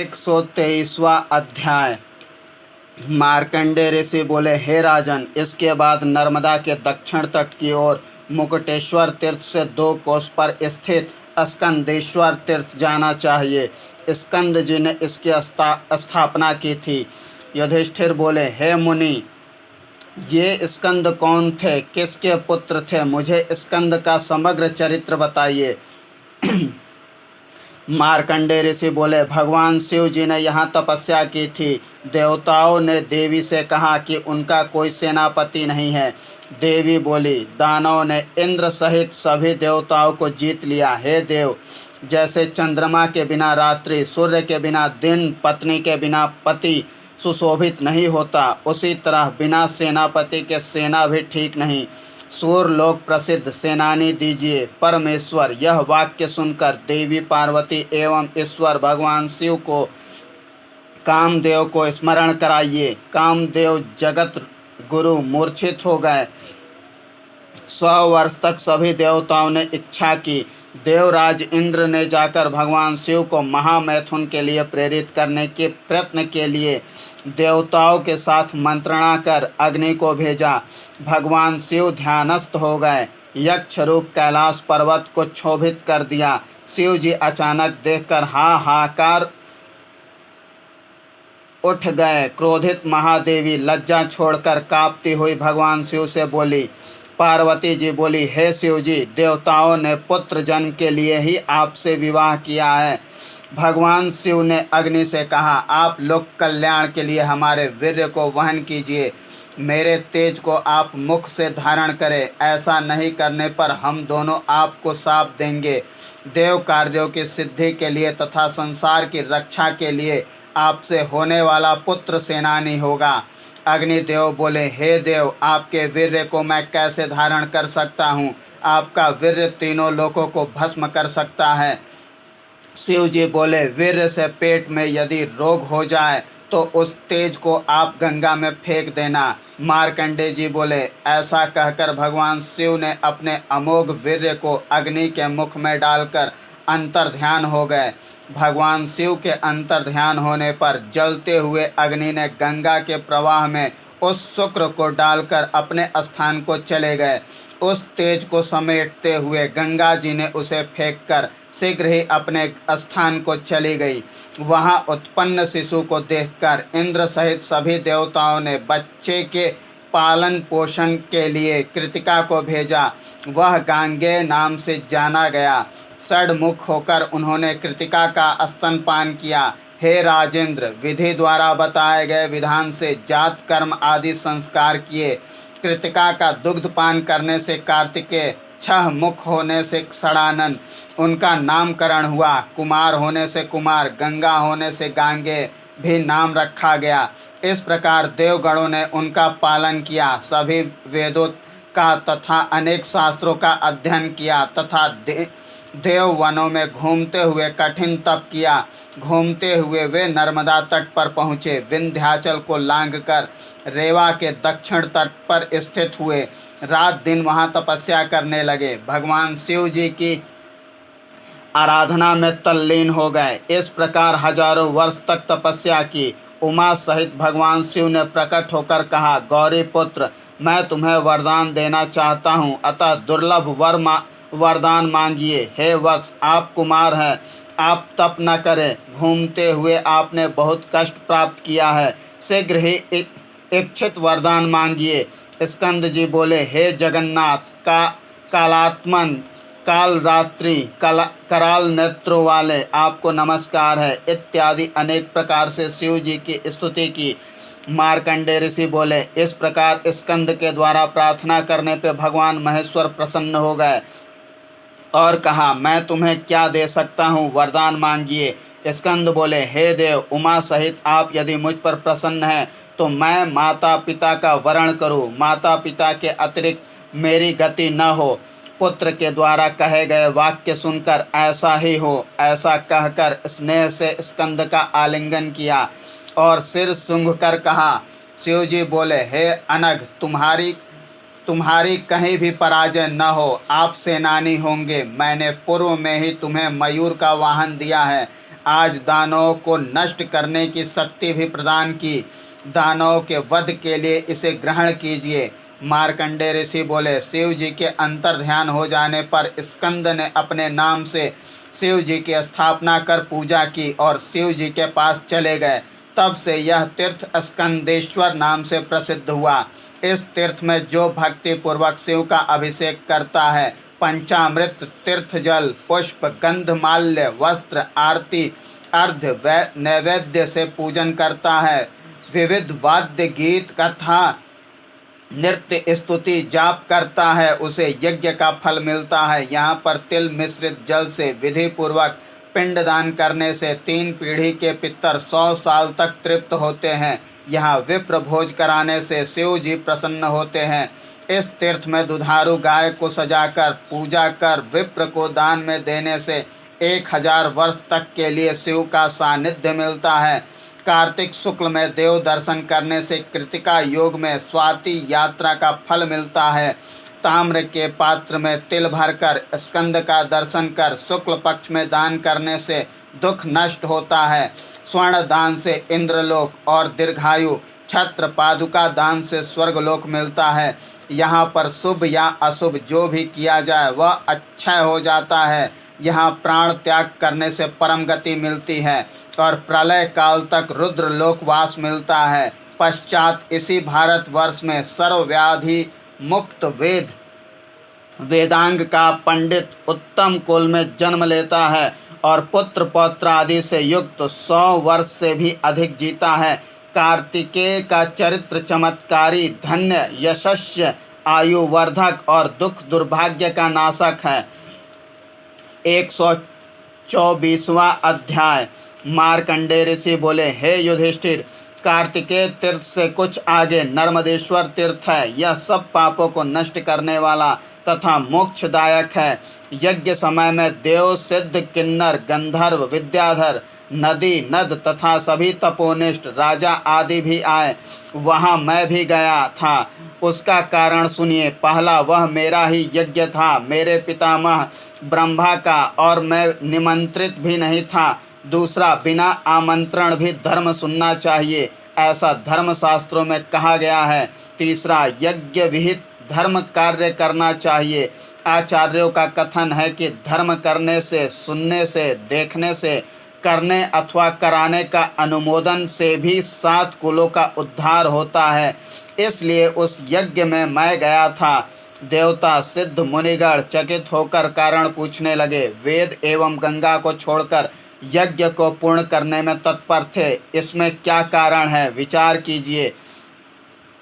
123वां अध्याय। मार्कंडेय ऋषि बोले, हे राजन, इसके बाद नर्मदा के दक्षिण तट की ओर मुकुटेश्वर तीर्थ से 2 कोस पर स्थित स्कंदेश्वर तीर्थ जाना चाहिए। स्कंद जी ने इसकी स्थापना की थी। युधिष्ठिर बोले, हे मुनि, ये स्कंद कौन थे, किसके पुत्र थे? मुझे स्कंद का समग्र चरित्र बताइए। मार्कंडेय ऋषि बोले, भगवान शिव जी ने यहाँ तपस्या की थी। देवताओं ने देवी से कहा कि उनका कोई सेनापति नहीं है। देवी बोली, दानवों ने इंद्र सहित सभी देवताओं को जीत लिया। हे देव, जैसे चंद्रमा के बिना रात्रि, सूर्य के बिना दिन, पत्नी के बिना पति सुशोभित नहीं होता, उसी तरह बिना सेनापति के सेना भी ठीक नहीं। सूरलोक प्रसिद्ध सेनानी दीजिए परमेश्वर। यह वाक्य सुनकर देवी पार्वती एवं ईश्वर भगवान शिव को कामदेव को स्मरण कराइए। कामदेव जगत गुरु मूर्छित हो गए। 100 वर्ष तक सभी देवताओं ने इच्छा की। देवराज इंद्र ने जाकर भगवान शिव को महामैथुन के लिए प्रेरित करने के प्रयत्न के लिए देवताओं के साथ मंत्रणा कर अग्नि को भेजा। भगवान शिव ध्यानस्थ हो गए। यक्ष रूप कैलाश पर्वत को क्षोभित कर दिया। शिव जी अचानक देखकर हाहाकार उठ गए। क्रोधित महादेवी लज्जा छोड़कर कांपती हुई भगवान शिव से बोली। पार्वती जी बोली, हे शिव जी, देवताओं ने पुत्र जन्म के लिए ही आपसे विवाह किया है। भगवान शिव ने अग्नि से कहा, आप लोक कल्याण के लिए हमारे वीर्य को वहन कीजिए। मेरे तेज को आप मुख से धारण करें। ऐसा नहीं करने पर हम दोनों आपको शाप देंगे। देव कार्यों की सिद्धि के लिए तथा संसार की रक्षा के लिए आपसे होने वाला पुत्र सेनानी होगा। अग्निदेव बोले, हे देव, आपके वीर्य को मैं कैसे धारण कर सकता हूँ? आपका वीर्य तीनों लोकों को भस्म कर सकता है। शिव जी बोले, वीर्य से पेट में यदि रोग हो जाए तो उस तेज को आप गंगा में फेंक देना। मार्कंडेय जी बोले, ऐसा कहकर भगवान शिव ने अपने अमोघ वीर्य को अग्नि के मुख में डालकर अंतर ध्यान हो गए। भगवान शिव के अंतर ध्यान होने पर जलते हुए अग्नि ने गंगा के प्रवाह में उस शुक्र को डालकर अपने स्थान को चले गए। उस तेज को समेटते हुए गंगा जी ने उसे फेंककर शीघ्र ही अपने स्थान को चली गई। वहां उत्पन्न शिशु को देखकर इंद्र सहित सभी देवताओं ने बच्चे के पालन पोषण के लिए कृतिका को भेजा। वह गांगेय नाम से जाना गया। षडमुख होकर उन्होंने कृतिका का स्तनपान किया। हे राजेंद्र, विधि द्वारा बताए गए विधान से जात कर्म आदि संस्कार किए। कृतिका का दुग्धपान करने से कार्तिकेय, 6 मुख होने से षडानन, उनका नामकरण हुआ। कुमार होने से कुमार, गंगा होने से गांगेय भी नाम रखा गया। इस प्रकार देवगणों ने उनका पालन किया। सभी वेदों का तथा अनेक शास्त्रों का अध्ययन किया तथा देव वनों में घूमते हुए कठिन तप किया। घूमते हुए वे नर्मदा तट पर पहुँचे। विंध्याचल को लांघकर रेवा के दक्षिण तट पर स्थित हुए। रात दिन वहां तपस्या करने लगे। भगवान शिव जी की आराधना में तल्लीन हो गए। इस प्रकार हजारों वर्ष तक तपस्या की। उमा सहित भगवान शिव ने प्रकट होकर कहा, गौरी पुत्र, मैं तुम्हें वरदान देना चाहता हूँ, अतः दुर्लभ वरदान मांगिए। हे वत्स, आप कुमार हैं, आप तप न करें। घूमते हुए आपने बहुत कष्ट प्राप्त किया है। शीघ्र ही इच्छित वरदान मांगिए। स्कंद जी बोले, हे जगन्नाथ, कालात्मन, काल रात्रि, कराल नेत्रों वाले, आपको नमस्कार है। इत्यादि अनेक प्रकार से शिव जी की स्तुति की। मार्कंडेय ऋषि बोले, इस प्रकार स्कंद के द्वारा प्रार्थना करने पे भगवान महेश्वर प्रसन्न हो गए और कहा, मैं तुम्हें क्या दे सकता हूँ, वरदान मांगिए। स्कंद बोले, हे देव, उमा सहित आप यदि मुझ पर प्रसन्न हैं तो मैं माता पिता का वरण करूँ। माता पिता के अतिरिक्त मेरी गति न हो। पुत्र के द्वारा कहे गए वाक्य सुनकर ऐसा ही हो। ऐसा कहकर स्नेह से स्कंद का आलिंगन किया और सिर सूंघ कर कहा। शिव जी बोले, हे अनघ, तुम्हारी कहीं भी पराजय न हो। आप सेनानी होंगे। मैंने पूर्व में ही तुम्हें मयूर का वाहन दिया है। आज दानवों को नष्ट करने की शक्ति भी प्रदान की। दानवों के वध के लिए इसे ग्रहण कीजिए। मार्कंडेय ऋषि बोले। शिव जी के अंतर ध्यान हो जाने पर स्कंद ने अपने नाम से शिव जी की स्थापना कर पूजा की और शिव जी के पास चले गए। तब से यह तीर्थ स्कंदेश्वर नाम से प्रसिद्ध हुआ। इस तीर्थ में जो भक्ति पूर्वक शिव का अभिषेक करता है, पंचामृत, तीर्थ जल, पुष्प, गंधमाल्य, वस्त्र, आरती, अर्घ्य नैवेद्य से पूजन करता है, विविध वाद्य, गीत, कथा, नृत्य, स्तुति, जाप करता है, उसे यज्ञ का फल मिलता है। यहाँ पर तिल मिश्रित जल से विधि पूर्वक पिंडदान करने से 3 पीढ़ी के पितर 100 साल तक तृप्त होते हैं। यहाँ विप्र भोज कराने से शिव जी प्रसन्न होते हैं। इस तीर्थ में दुधारू गाय को सजाकर पूजा कर विप्र को दान में देने से 1000 वर्ष तक के लिए शिव का सानिध्य मिलता है। कार्तिक शुक्ल में देव दर्शन करने से कृतिका योग में स्वाति यात्रा का फल मिलता है। ताम्र के पात्र में तिल भरकर स्कंद का दर्शन कर शुक्ल पक्ष में दान करने से दुख नष्ट होता है। स्वर्ण दान से इंद्रलोक और दीर्घायु, छत्र पादुका दान से स्वर्गलोक मिलता है। यहाँ पर शुभ या अशुभ जो भी किया जाए वह अक्षय हो जाता है। यहाँ प्राण त्याग करने से परम गति मिलती है और प्रलय काल तक रुद्र लोकवास मिलता है। पश्चात इसी भारतवर्ष में सर्वव्याधि मुक्त वेदांग का पंडित उत्तम कुल में जन्म लेता है और पुत्र पौत्र आदि से युक्त 100 वर्ष से भी अधिक जीता है। कार्तिकेय का चरित्र चमत्कारी, धन्य, यशस्वी, आयुवर्धक और दुख दुर्भाग्य का नाशक है। 124वां अध्याय। मार्कंडेय ऋषि बोले, हे युधिष्ठिर, कार्तिकेय तीर्थ से कुछ आगे नर्मदेश्वर तीर्थ है। यह सब पापों को नष्ट करने वाला तथा मोक्षदायक है। यज्ञ समय में देव, सिद्ध, किन्नर, गंधर्व, विद्याधर, नदी, नद तथा सभी तपोनिष्ठ राजा आदि भी आए। वहाँ मैं भी गया था। उसका कारण सुनिए। पहला, वह मेरा ही यज्ञ था, मेरे पितामह ब्रह्मा का, और मैं निमंत्रित भी नहीं था। दूसरा, बिना आमंत्रण भी धर्म सुनना चाहिए, ऐसा धर्मशास्त्रों में कहा गया है। तीसरा, यज्ञ विहित धर्म कार्य करना चाहिए। आचार्यों का कथन है कि धर्म करने से, सुनने से, देखने से, करने अथवा कराने का अनुमोदन से भी 7 कुलों का उद्धार होता है। इसलिए उस यज्ञ में मैं गया था। देवता, सिद्ध, मुनिगण चकित होकर कारण पूछने लगे। वेद एवं गंगा को छोड़कर यज्ञ को पूर्ण करने में तत्पर थे। इसमें क्या कारण है, विचार कीजिए।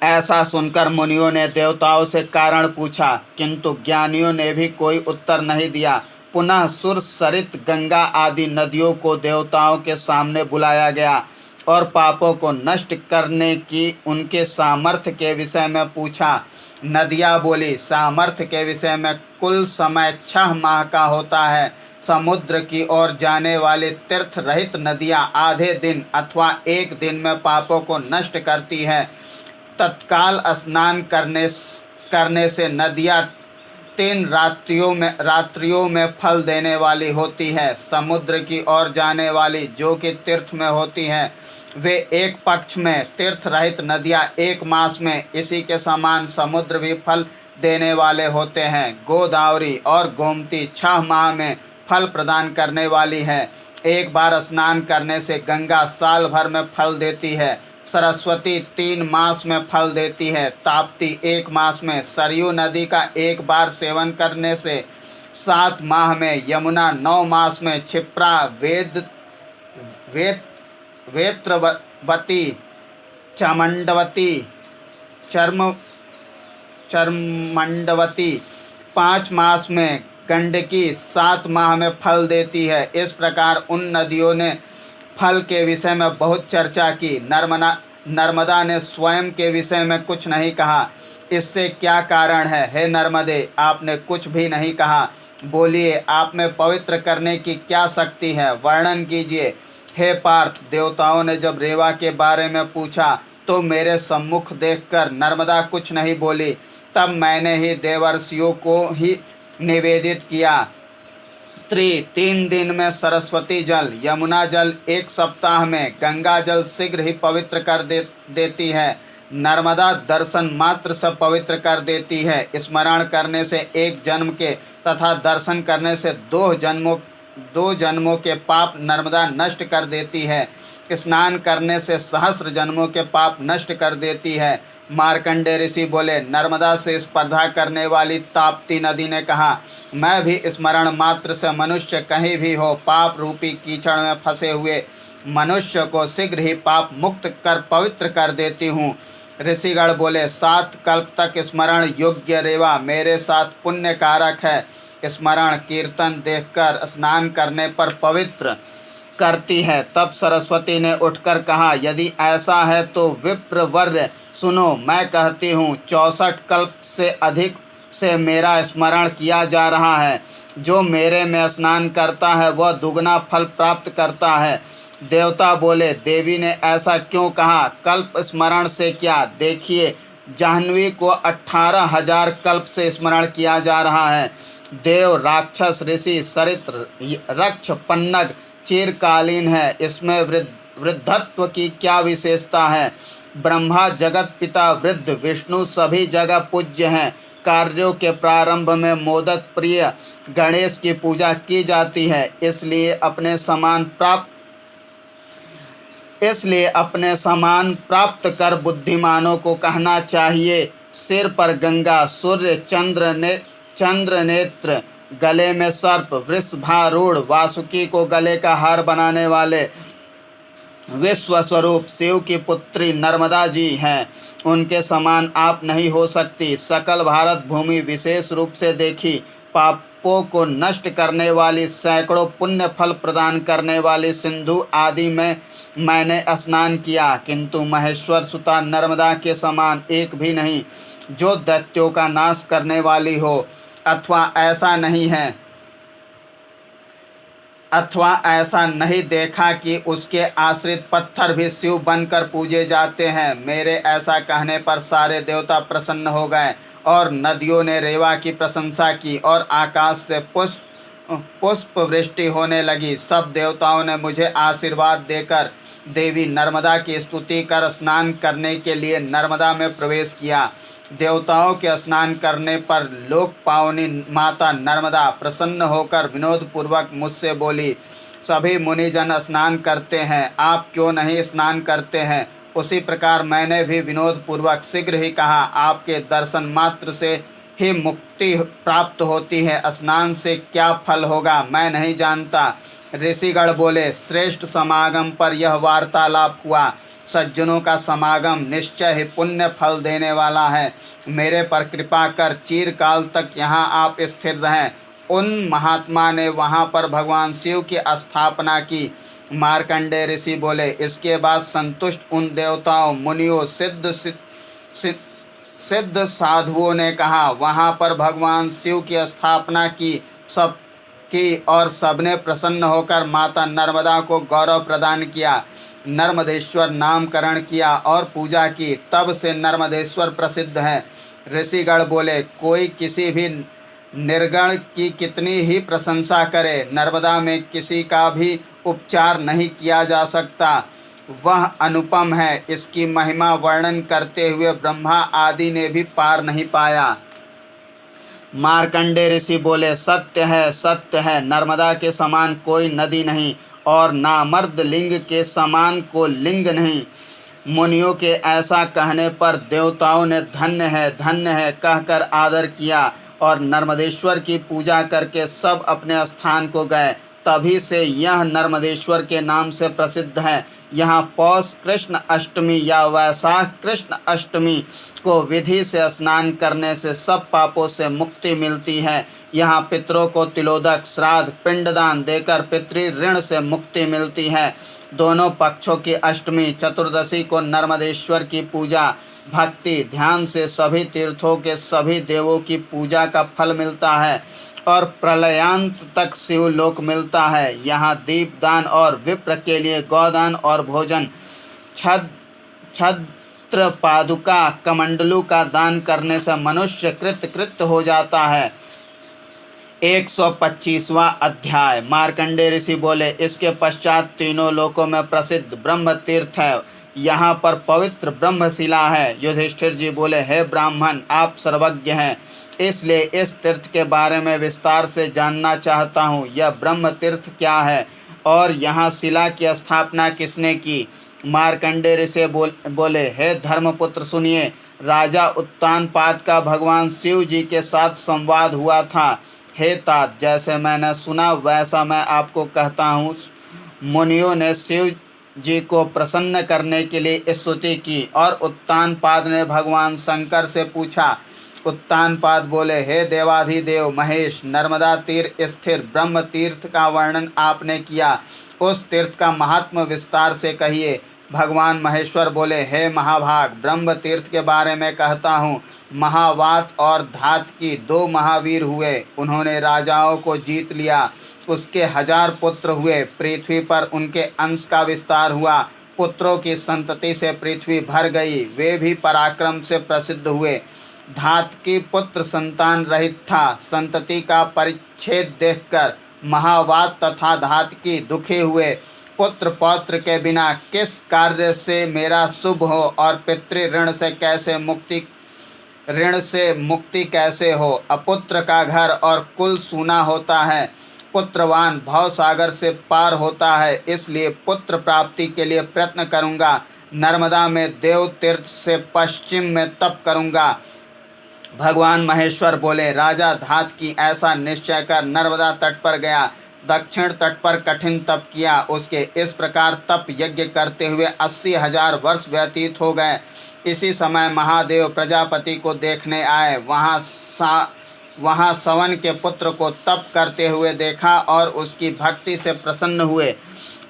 ऐसा सुनकर मुनियों ने देवताओं से कारण पूछा, किंतु ज्ञानियों ने भी कोई उत्तर नहीं दिया। पुनः सुर, सरित, गंगा आदि नदियों को देवताओं के सामने बुलाया गया और पापों को नष्ट करने की उनके सामर्थ्य के विषय में पूछा। नदियाँ बोली, सामर्थ्य के विषय में कुल समय 6 माह का होता है। समुद्र की ओर जाने वाली तीर्थ रहित नदियाँ आधे दिन अथवा 1 दिन में पापों को नष्ट करती है। तत्काल स्नान करने से नदियाँ 3 रात्रियों में फल देने वाली होती है। समुद्र की ओर जाने वाली जो कि तीर्थ में होती हैं, वे एक पक्ष में, तीर्थ रहित नदियाँ 1 मास में। इसी के समान समुद्र भी फल देने वाले होते हैं। गोदावरी और गोमती 6 माह में फल प्रदान करने वाली है। एक बार स्नान करने से गंगा साल भर में फल देती है। सरस्वती 3 मास में फल देती है। ताप्ती 1 मास में। सरयू नदी का 1 बार सेवन करने से 7 माह में। यमुना 9 मास में। क्षिप्रा, वेत्रवती, चामुंडवती, चर्मंडवती 5 मास में। गंडकी 7 माह में फल देती है। इस प्रकार उन नदियों ने फल के विषय में बहुत चर्चा की। नर्मदा ने स्वयं के विषय में कुछ नहीं कहा। इससे क्या कारण है? हे नर्मदे, आपने कुछ भी नहीं कहा। बोलिए, आप में पवित्र करने की क्या शक्ति है, वर्णन कीजिए। हे पार्थ, देवताओं ने जब रेवा के बारे में पूछा तो मेरे सम्मुख देखकर नर्मदा कुछ नहीं बोली। तब मैंने ही देवर्षियों को ही निवेदित किया 3 दिन में सरस्वती जल, यमुना जल 1 सप्ताह में, गंगा जल शीघ्र ही पवित्र कर देती है, नर्मदा दर्शन मात्र से पवित्र कर देती है। स्मरण करने से 1 जन्म के तथा दर्शन करने से 2 जन्मों के पाप नर्मदा नष्ट कर देती है। स्नान करने से सहस्र जन्मों के पाप नष्ट कर देती है। मार्कंडेय ऋषि बोले, नर्मदा से स्पर्धा करने वाली ताप्ती नदी ने कहा, मैं भी स्मरण मात्र से मनुष्य कहीं भी हो पाप रूपी कीचड़ में फंसे हुए मनुष्य को शीघ्र ही पाप मुक्त कर पवित्र कर देती हूँ। ऋषिगण बोले, 7 कल्प तक स्मरण योग्य रेवा मेरे साथ पुण्य कारक है। स्मरण कीर्तन देखकर स्नान करने पर पवित्र करती है। तब सरस्वती ने उठकर कहा, यदि ऐसा है तो विप्रवर्य सुनो, मैं कहती हूँ 64 कल्प से अधिक से मेरा स्मरण किया जा रहा है। जो मेरे में स्नान करता है वह दुगना फल प्राप्त करता है। देवता बोले, देवी ने ऐसा क्यों कहा? कल्प स्मरण से क्या? देखिए, जाह्नवी को 18,000 कल्प से स्मरण किया जा रहा है। देव, राक्षस, ऋषि, सरित, रक्ष, पन्नग चिरकालीन है। इसमें वृद्धत्व की क्या विशेषता है? ब्रह्मा जगत पिता वृद्ध, विष्णु सभी जगह पूज्य हैं। कार्यों के प्रारंभ में मोदक प्रिय गणेश की पूजा की जाती है। इसलिए अपने समान प्राप्त कर बुद्धिमानों को कहना चाहिए, सिर पर गंगा, सूर्य, चंद्र नेत्र, गले में सर्प, वृषभारूढ़, वासुकी को गले का हार बनाने वाले विश्व स्वरूप शिव की पुत्री नर्मदा जी हैं। उनके समान आप नहीं हो सकती। सकल भारत भूमि विशेष रूप से देखी, पापों को नष्ट करने वाली, सैकड़ों पुण्य फल प्रदान करने वाली सिंधु आदि में मैंने स्नान किया, किंतु महेश्वर सुता नर्मदा के समान एक भी नहीं, जो दैत्यों का नाश करने वाली हो। अथवा ऐसा नहीं देखा कि उसके आश्रित पत्थर भी शिव बनकर पूजे जाते हैं। मेरे ऐसा कहने पर सारे देवता प्रसन्न हो गए और नदियों ने रेवा की प्रशंसा की और आकाश से पुष्प वृष्टि होने लगी। सब देवताओं ने मुझे आशीर्वाद देकर देवी नर्मदा की स्तुति कर स्नान करने के लिए नर्मदा में प्रवेश किया। देवताओं के स्नान करने पर लोक पावनी माता नर्मदा प्रसन्न होकर विनोद पूर्वक मुझसे बोली, सभी मुनिजन स्नान करते हैं, आप क्यों नहीं स्नान करते हैं? उसी प्रकार मैंने भी विनोद पूर्वक शीघ्र ही कहा, आपके दर्शन मात्र से ही मुक्ति प्राप्त होती है, स्नान से क्या फल होगा मैं नहीं जानता। ऋषिगण बोले, श्रेष्ठ समागम पर यह वार्तालाप हुआ। सज्जनों का समागम निश्चय ही पुण्य फल देने वाला है। मेरे पर कृपा कर चिरकाल तक यहाँ आप स्थिर रहें। उन महात्मा ने वहाँ पर भगवान शिव की स्थापना की। मार्कंडेय ऋषि बोले, इसके बाद संतुष्ट उन देवताओं, मुनियों, सिद्ध साधुओं ने कहा, वहाँ पर भगवान शिव की स्थापना की और सबने प्रसन्न होकर माता नर्मदा को गौरव प्रदान किया। नर्मदेश्वर नामकरण किया और पूजा की, तब से नर्मदेश्वर प्रसिद्ध है। ऋषिगण बोले, कोई किसी भी निर्गण की कितनी ही प्रशंसा करे, नर्मदा में किसी का भी उपचार नहीं किया जा सकता। वह अनुपम है, इसकी महिमा वर्णन करते हुए ब्रह्मा आदि ने भी पार नहीं पाया। मार्कंडेय ऋषि बोले, सत्य है, नर्मदा के समान कोई नदी नहीं और नामर्द लिंग के समान को लिंग नहीं। मुनियों के ऐसा कहने पर देवताओं ने धन्य है कहकर आदर किया और नर्मदेश्वर की पूजा करके सब अपने स्थान को गए। तभी से यह नर्मदेश्वर के नाम से प्रसिद्ध है। यहाँ पौष कृष्ण अष्टमी या वैशाख कृष्ण अष्टमी को विधि से स्नान करने से सब पापों से मुक्ति मिलती है। यहाँ पितरों को तिलोदक, श्राद्ध, पिंडदान देकर पितृ ऋण से मुक्ति मिलती है। दोनों पक्षों की अष्टमी, चतुर्दशी को नर्मदेश्वर की पूजा, भक्ति, ध्यान से सभी तीर्थों के सभी देवों की पूजा का फल मिलता है और प्रलयांत तक शिवलोक मिलता है। यहाँ दीपदान और विप्र के लिए गौदान और भोजन, छत्र, पादुका, कमंडलू का दान करने से मनुष्य कृत हो जाता है। 125वां अध्याय। मार्कंडेय ऋषि बोले, इसके पश्चात तीनों लोकों में प्रसिद्ध ब्रह्म तीर्थ है, यहाँ पर पवित्र ब्रह्मशिला है। युधिष्ठिर जी बोले, हे ब्राह्मण, आप सर्वज्ञ हैं, इसलिए इस तीर्थ के बारे में विस्तार से जानना चाहता हूँ। यह ब्रह्म तीर्थ क्या है और यहाँ शिला की स्थापना किसने की? मार्कंडेय ऋषि बोले, हे धर्मपुत्र, सुनिए। राजा उत्तानपाद का भगवान शिव जी के साथ संवाद हुआ था। हे तात, जैसे मैंने सुना वैसा मैं आपको कहता हूँ। मुनियों ने शिव जी को प्रसन्न करने के लिए स्तुति की और उत्तानपाद ने भगवान शंकर से पूछा। उत्तानपाद बोले, हे देवाधिदेव महेश, नर्मदा तीर स्थिर ब्रह्म तीर्थ का वर्णन आपने किया, उस तीर्थ का महात्म विस्तार से कहिए। भगवान महेश्वर बोले, हे महाभाग, ब्रह्म तीर्थ के बारे में कहता हूँ। महावात और धात की 2 महावीर हुए, उन्होंने राजाओं को जीत लिया। उसके 1000 पुत्र हुए, पृथ्वी पर उनके अंश का विस्तार हुआ। पुत्रों की संतति से पृथ्वी भर गई, वे भी पराक्रम से प्रसिद्ध हुए। धात की पुत्र संतान रहित था, संतति का परिच्छेद देखकर महावात तथा धात की दुखी हुए। पुत्र पौत्र के बिना किस कार्य से मेरा शुभ हो और पितृ ऋण से मुक्ति कैसे हो? अपुत्र का घर और कुल सूना होता है, पुत्रवान भव सागर से पार होता है, इसलिए पुत्र प्राप्ति के लिए प्रयत्न करूंगा। नर्मदा में देव तीर्थ से पश्चिम में तप करूंगा। भगवान महेश्वर बोले, राजा धात की ऐसा निश्चय कर नर्मदा तट पर गया, दक्षिण तट पर कठिन तप किया। उसके इस प्रकार तप यज्ञ करते हुए 80,000 वर्ष व्यतीत हो गए। इसी समय महादेव प्रजापति को देखने आए। वहाँ सवन के पुत्र को तप करते हुए देखा और उसकी भक्ति से प्रसन्न हुए।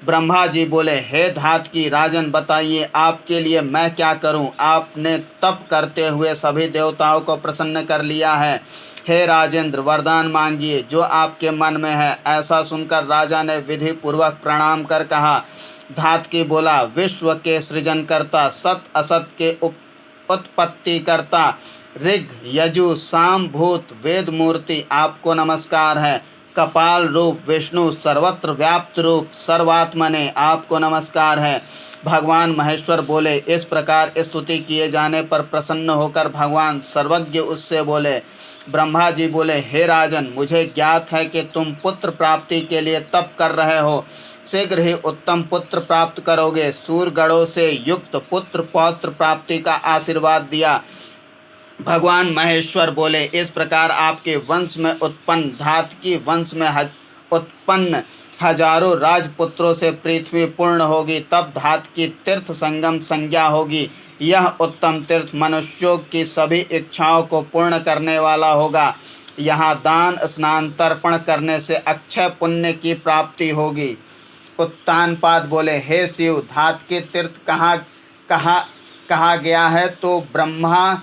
ब्रह्मा जी बोले, हे धात की राजन, बताइए आपके लिए मैं क्या करूं? आपने तप करते हुए सभी देवताओं को प्रसन्न कर लिया है। हे राजेंद्र, वरदान मांगिए जो आपके मन में है। ऐसा सुनकर राजा ने विधि पूर्वक प्रणाम कर कहा। धात की बोला, विश्व के सृजन करता, सत असत के उत्पत्ति करता, ऋग यजु साम भूत वेद मूर्ति, आपको नमस्कार है। कपाल रूप विष्णु, सर्वत्र व्याप्त रूप सर्वात्मने, आपको नमस्कार है। भगवान महेश्वर बोले, इस प्रकार स्तुति किए जाने पर प्रसन्न होकर भगवान सर्वज्ञ उससे बोले। ब्रह्मा जी बोले, हे राजन, मुझे ज्ञात है कि तुम पुत्र प्राप्ति के लिए तप कर रहे हो, शीघ्र ही उत्तम पुत्र प्राप्त करोगे। सूरगणों से युक्त पुत्र पौत्र प्राप्ति का आशीर्वाद दिया। भगवान महेश्वर बोले, इस प्रकार आपके वंश में उत्पन्न धात की वंश में उत्पन्न हजारों राजपुत्रों से पृथ्वी पूर्ण होगी। तब धात की तीर्थ संगम संज्ञा होगी। यह उत्तम तीर्थ मनुष्यों की सभी इच्छाओं को पूर्ण करने वाला होगा। यहाँ दान स्नान तर्पण करने से अक्षय पुण्य की प्राप्ति होगी। उत्तानपाद बोले, हे शिव, धात के तीर्थ कहा गया है तो ब्रह्मा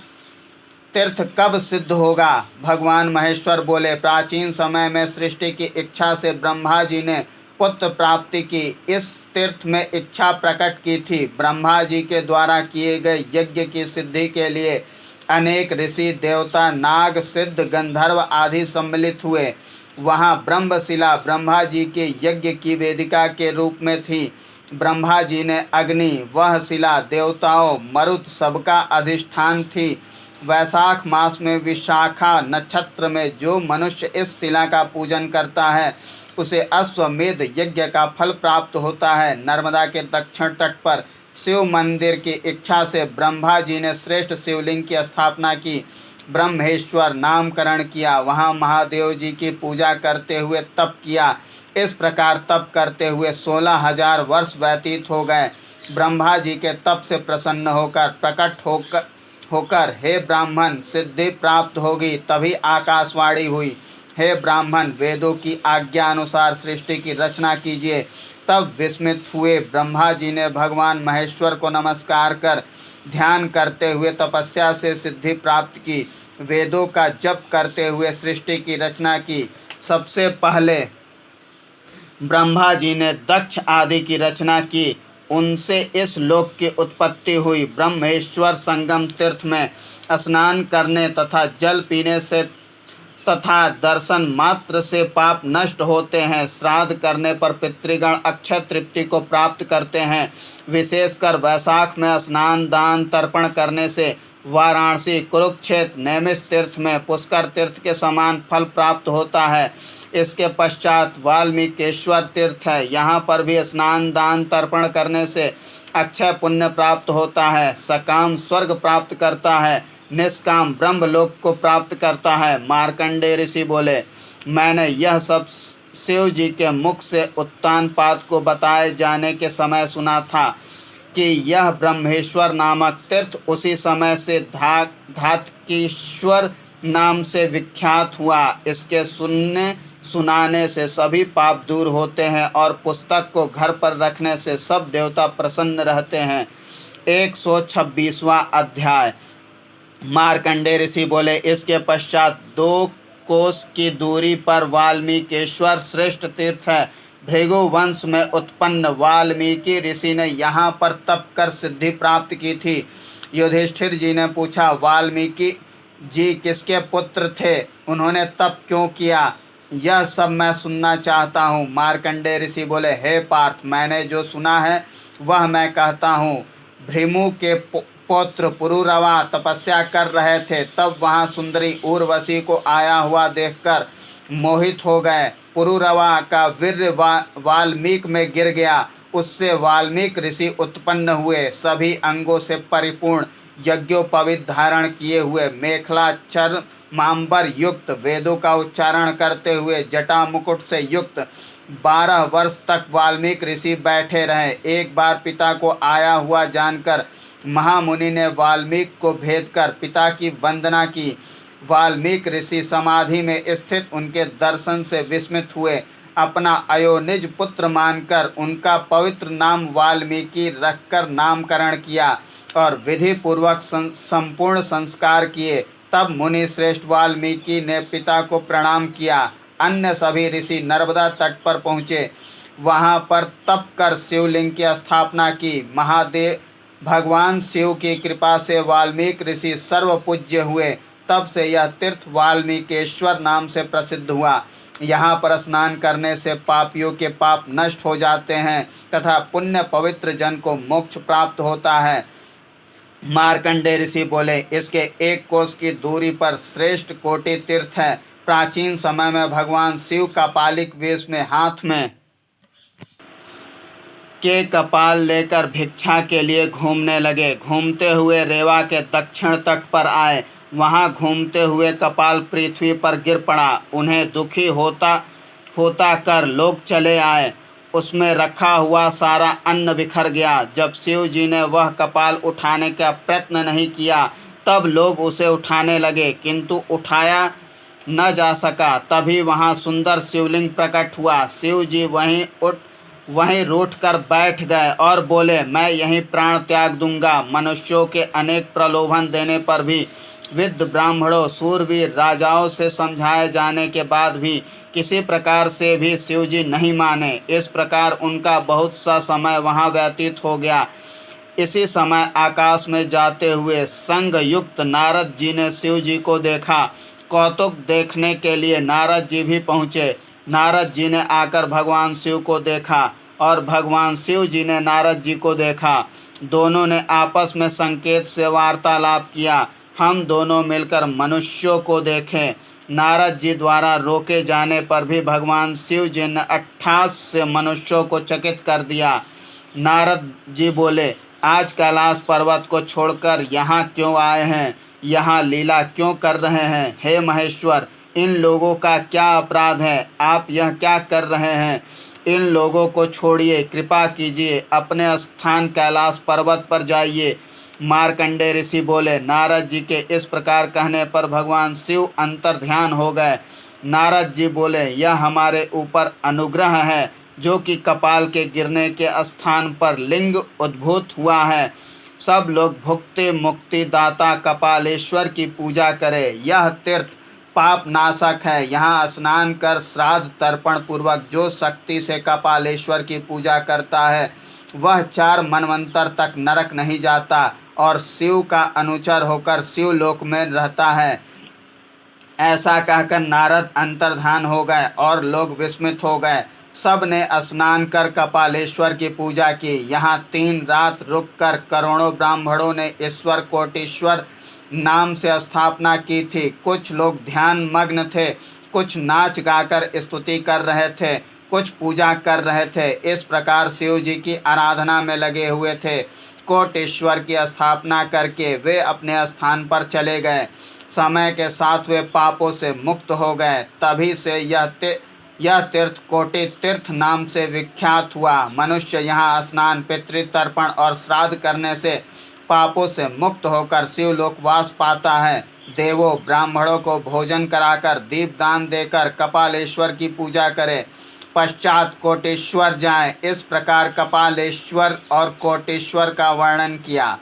तीर्थ कब सिद्ध होगा? भगवान महेश्वर बोले, प्राचीन समय में सृष्टि की इच्छा से ब्रह्मा जी ने पुत्र प्राप्ति की इस तीर्थ में इच्छा प्रकट की थी। ब्रह्मा जी के द्वारा किए गए यज्ञ की सिद्धि के लिए अनेक ऋषि देवता नाग सिद्ध गंधर्व आदि सम्मिलित हुए। वहाँ ब्रह्मशिला ब्रह्मा जी के यज्ञ की वेदिका के रूप में थी। ब्रह्मा जी ने अग्नि, वह शिला देवताओं मरुत सबका अधिष्ठान थी। वैशाख मास में विशाखा नक्षत्र में जो मनुष्य इस शिला का पूजन करता है उसे अश्वमेध यज्ञ का फल प्राप्त होता है। नर्मदा के दक्षिण तट पर शिव मंदिर की इच्छा से ब्रह्मा जी ने श्रेष्ठ शिवलिंग की स्थापना की, ब्रह्मेश्वर नामकरण किया। वहाँ महादेव जी की पूजा करते हुए तप किया। इस प्रकार तप करते हुए 16,000 वर्ष व्यतीत हो गए। ब्रह्मा जी के तप से प्रसन्न होकर प्रकट होकर हे ब्राह्मण, सिद्धि प्राप्त होगी। तभी आकाशवाणी हुई, हे ब्राह्मण, वेदों की आज्ञा अनुसार सृष्टि की रचना कीजिए। तब विस्मित हुए ब्रह्मा जी ने भगवान महेश्वर को नमस्कार कर ध्यान करते हुए तपस्या से सिद्धि प्राप्त की। वेदों का जप करते हुए सृष्टि की रचना की। सबसे पहले ब्रह्मा जी ने दक्ष आदि की रचना की, उनसे इस लोक की उत्पत्ति हुई। ब्रह्मेश्वर संगम तीर्थ में स्नान करने तथा जल पीने से तथा दर्शन मात्र से पाप नष्ट होते हैं। श्राद्ध करने पर पितृगण अक्षय तृप्ति को प्राप्त करते हैं। विशेषकर वैशाख में स्नान दान तर्पण करने से वाराणसी कुरुक्षेत्र नैमिष तीर्थ में पुष्कर तीर्थ के समान फल प्राप्त होता है। इसके पश्चात वाल्मीकेश्वर तीर्थ है। यहाँ पर भी स्नान दान तर्पण करने से अक्षय पुण्य प्राप्त होता है। सकाम स्वर्ग प्राप्त करता है, निष्काम ब्रह्मलोक को प्राप्त करता है। मार्कंडेय ऋषि बोले, मैंने यह सब शिव जी के मुख से उत्तानपाद को बताए जाने के समय सुना था कि यह ब्रह्मेश्वर नामक तीर्थ उसी समय से धातकीश्वर नाम से विख्यात हुआ। इसके सुनाने से सभी पाप दूर होते हैं और पुस्तक को घर पर रखने से सब देवता प्रसन्न रहते हैं। 126वां अध्याय। मार्कंडेय ऋषि बोले, इसके पश्चात 2 कोस की दूरी पर वाल्मीकेश्वर श्रेष्ठ तीर्थ है। भृगु वंश में उत्पन्न वाल्मीकि ऋषि ने यहाँ पर तप कर सिद्धि प्राप्त की थी। युधिष्ठिर जी ने पूछा, वाल्मीकि जी किसके पुत्र थे? उन्होंने तप क्यों किया? यह सब मैं सुनना चाहता हूँ। मार्कंडेय ऋषि बोले, हे पार्थ, मैंने जो सुना है वह मैं कहता हूँ। भृमु के पौत्र पुरुरवा तपस्या कर रहे थे, तब वहाँ सुंदरी उर्वशी को आया हुआ देखकर मोहित हो गए। पुरुरवा का वीर्य वाल्मीक में गिर गया, उससे वाल्मीक ऋषि उत्पन्न हुए। सभी अंगों से परिपूर्ण, यज्ञोपवीत धारण किए हुए, मेखला चर्मांबर युक्त, वेदों का उच्चारण करते हुए, जटा मुकुट से युक्त 12 वर्ष तक वाल्मीक ऋषि बैठे रहे। एक बार पिता को आया हुआ जानकर महामुनि ने वाल्मीक को भेद कर पिता की वंदना की। वाल्मीक ऋषि समाधि में स्थित उनके दर्शन से विस्मित हुए। अपना अयोनिज पुत्र मानकर उनका पवित्र नाम वाल्मीकि रखकर नामकरण किया और विधि पूर्वक संपूर्ण संस्कार किए। तब मुनि श्रेष्ठ वाल्मीकि ने पिता को प्रणाम किया। अन्य सभी ऋषि नर्मदा तट पर पहुँचे। वहाँ पर तप कर शिवलिंग की स्थापना की। महादेव भगवान शिव की कृपा से वाल्मीकि ऋषि सर्वपूज्य हुए। तब से यह तीर्थ वाल्मीकेश्वर नाम से प्रसिद्ध हुआ। यहाँ पर स्नान करने से पापियों के पाप नष्ट हो जाते हैं तथा पुण्य पवित्र जन को मोक्ष प्राप्त होता है। मार्कंडेय ऋषि बोले, इसके 1 कोस की दूरी पर श्रेष्ठ कोटि तीर्थ है। प्राचीन समय में भगवान शिव कपालिक वेश में हाथ में के कपाल लेकर भिक्षा के लिए घूमने लगे। घूमते हुए रेवा के दक्षिण तट पर आए। वहां घूमते हुए कपाल पृथ्वी पर गिर पड़ा। उन्हें दुखी होता कर लोग चले आए। उसमें रखा हुआ सारा अन्न बिखर गया। जब शिव जी ने वह कपाल उठाने का प्रयत्न नहीं किया तब लोग उसे उठाने लगे, किंतु उठाया न जा सका। तभी वहाँ सुंदर शिवलिंग प्रकट हुआ। शिव जी वहीं रूठ कर बैठ गए और बोले, मैं यहीं प्राण त्याग दूंगा। मनुष्यों के अनेक प्रलोभन देने पर भी, विद्ध ब्राह्मणों सूरवीर राजाओं से समझाए जाने के बाद भी किसी प्रकार से भी शिवजी नहीं माने। इस प्रकार उनका बहुत सा समय वहाँ व्यतीत हो गया। इसी समय आकाश में जाते हुए संग युक्त नारद जी ने शिव जी को देखा। कौतुक देखने के लिए नारद जी भी पहुँचे। नारद जी ने आकर भगवान शिव को देखा और भगवान शिव जी ने नारद जी को देखा। दोनों ने आपस में संकेत से वार्तालाप किया। हम दोनों मिलकर मनुष्यों को देखें। नारद जी द्वारा रोके जाने पर भी भगवान शिव जी ने 28 से मनुष्यों को चकित कर दिया। नारद जी बोले, आज कैलाश पर्वत को छोड़कर यहाँ क्यों आए हैं? यहाँ लीला क्यों कर रहे हैं? हे महेश्वर, इन लोगों का क्या अपराध है? आप यह क्या कर रहे हैं? इन लोगों को छोड़िए, कृपा कीजिए, अपने स्थान कैलाश पर्वत पर जाइए। मार्कंडेय ऋषि बोले। नारद जी के इस प्रकार कहने पर भगवान शिव अंतर ध्यान हो गए। नारद जी बोले, यह हमारे ऊपर अनुग्रह है जो कि कपाल के गिरने के स्थान पर लिंग उद्भूत हुआ है। सब लोग भुक्ति मुक्ति दाता कपालेश्वर की पूजा करें। यह तीर्थ पाप नाशक है। यहाँ स्नान कर श्राद्ध तर्पण पूर्वक जो शक्ति से कपालेश्वर की पूजा करता है वह 4 मनवंतर तक नरक नहीं जाता और शिव का अनुचर होकर शिवलोक में रहता है। ऐसा कहकर नारद अंतर्धान हो गए और लोग विस्मित हो गए। सब ने स्नान कर कपालेश्वर की पूजा की। यहाँ 3 रात रुककर करोड़ों ब्राह्मणों ने ईश्वर कोटीश्वर नाम से स्थापना की थी। कुछ लोग ध्यान मग्न थे, कुछ नाच गाकर स्तुति कर रहे थे, कुछ पूजा कर रहे थे। इस प्रकार शिव जी की आराधना में लगे हुए थे। कोटेश्वर की स्थापना करके वे अपने स्थान पर चले गए। समय के साथ वे पापों से मुक्त हो गए। तभी से यह तीर्थ कोटि तीर्थ नाम से विख्यात हुआ। मनुष्य यहाँ स्नान, पितृतर्पण और श्राद्ध करने से पापों से मुक्त होकर शिवलोक वास पाता है। देवों ब्राह्मणों को भोजन कराकर दीपदान देकर कपालेश्वर की पूजा करें, पश्चात कोटेश्वर जाएं। इस प्रकार कपालेश्वर और कोटेश्वर का वर्णन किया।